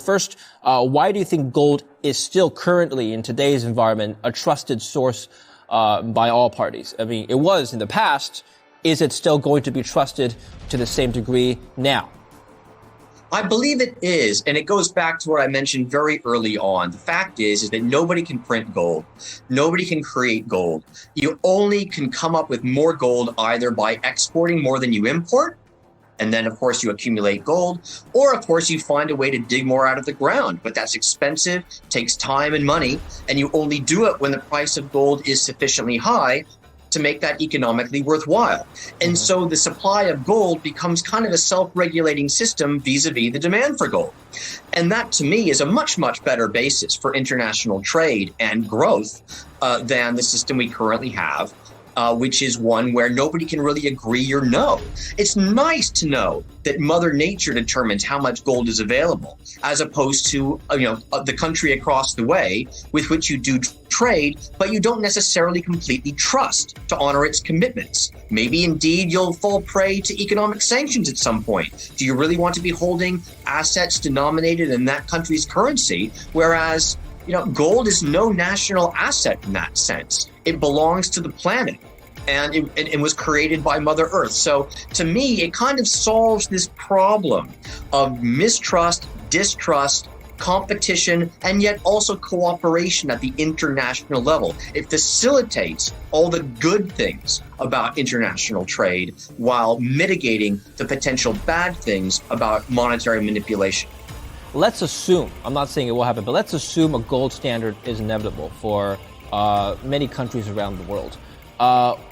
first, why do you think gold is still currently in today's environment a trusted source by all parties? I mean, it was in the past. Is it still going to be trusted to the same degree now? I believe it is, and it goes back to what I mentioned very early on. The fact is that nobody can print gold. Nobody can create gold. You only can come up with more gold either by exporting more than you import, and then, of course, you accumulate gold, or, of course, you find a way to dig more out of the ground. But that's expensive, takes time and money, and you only do it when the price of gold is sufficiently high to make that economically worthwhile. And so the supply of gold becomes kind of a self-regulating system vis-a-vis the demand for gold. And that, to me, is a much, much better basis for international trade and growth than the system we currently have, which is one where nobody can really agree or know. It's nice to know that Mother Nature determines how much gold is available, as opposed to the country across the way with which you do trade, but you don't necessarily completely trust to honor its commitments. Maybe indeed you'll fall prey to economic sanctions at some point. Do you really want to be holding assets denominated in that country's currency, whereas gold is no national asset in that sense? It belongs to the planet. And it was created by Mother Earth. So to me, it kind of solves this problem of mistrust, distrust, competition, and yet also cooperation at the international level. It facilitates all the good things about international trade while mitigating the potential bad things about monetary manipulation. Let's assume, I'm not saying it will happen, but let's assume a gold standard is inevitable for many countries around the world.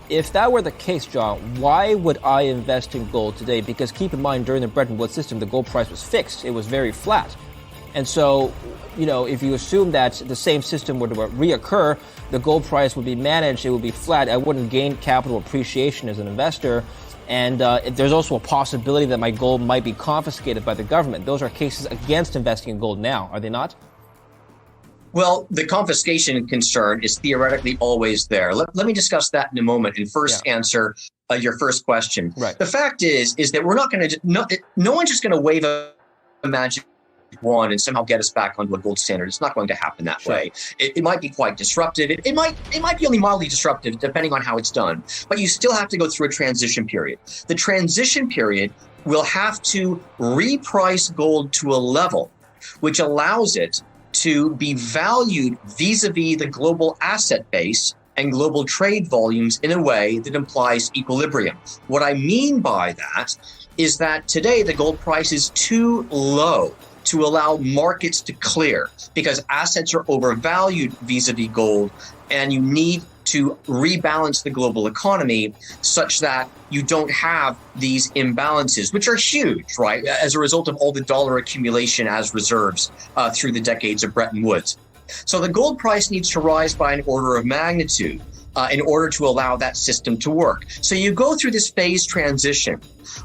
If that were the case, John, why would I invest in gold today? Because keep in mind, during the Bretton Woods system, the gold price was fixed. It was very flat. And so, if you assume that the same system were to reoccur, the gold price would be managed, it would be flat. I wouldn't gain capital appreciation as an investor. And there's also a possibility that my gold might be confiscated by the government. Those are cases against investing in gold now, are they not? Well, the confiscation concern is theoretically always there. Let me discuss that in a moment and first answer your first question. Right. The fact is that we're not going to, no one's just going to wave a magic wand and somehow get us back onto a gold standard. It's not going to happen that way. It might be quite disruptive. It might be only mildly disruptive depending on how it's done. But you still have to go through a transition period. The transition period will have to reprice gold to a level which allows it to be valued vis-a-vis the global asset base and global trade volumes in a way that implies equilibrium. What I mean by that is that today the gold price is too low to allow markets to clear because assets are overvalued vis-a-vis gold, and you need to rebalance the global economy such that you don't have these imbalances, which are huge, right, as a result of all the dollar accumulation as reserves through the decades of Bretton Woods. So the gold price needs to rise by an order of magnitude in order to allow that system to work. So you go through this phase transition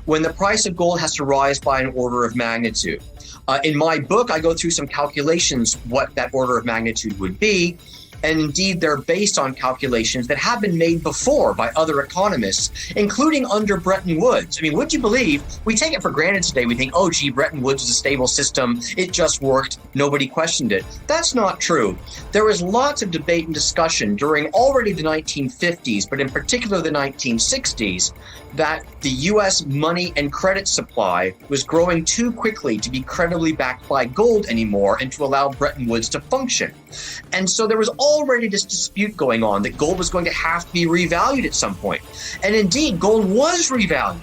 when the price of gold has to rise by an order of magnitude. In my book, I go through some calculations what that order of magnitude would be. And indeed, they're based on calculations that have been made before by other economists, including under Bretton Woods. I mean, would you believe, we take it for granted today. We think, oh, gee, Bretton Woods was a stable system. It just worked. Nobody questioned it. That's not true. There was lots of debate and discussion during already the 1950s, but in particular the 1960s, that the U.S. money and credit supply was growing too quickly to be credibly backed by gold anymore and to allow Bretton Woods to function. And so there was already this dispute going on that gold was going to have to be revalued at some point. And indeed, gold was revalued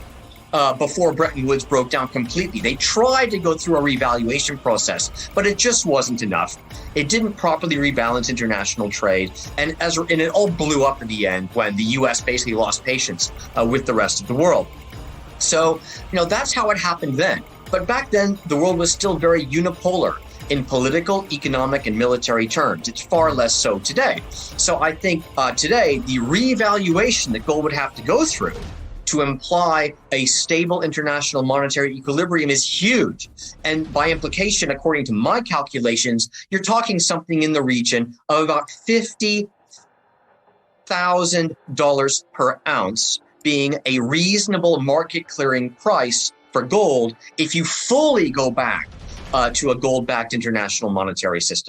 before Bretton Woods broke down completely. They tried to go through a revaluation process, but it just wasn't enough. It didn't properly rebalance international trade, and it all blew up in the end when the U.S. basically lost patience with the rest of the world. So, that's how it happened then. But back then, the world was still very unipolar in political, economic, and military terms. It's far less so today. So I think today, the revaluation that gold would have to go through to imply a stable international monetary equilibrium is huge. And by implication, according to my calculations, you're talking something in the region of about $50,000 per ounce being a reasonable market clearing price for gold if you fully go back to a gold-backed international monetary system.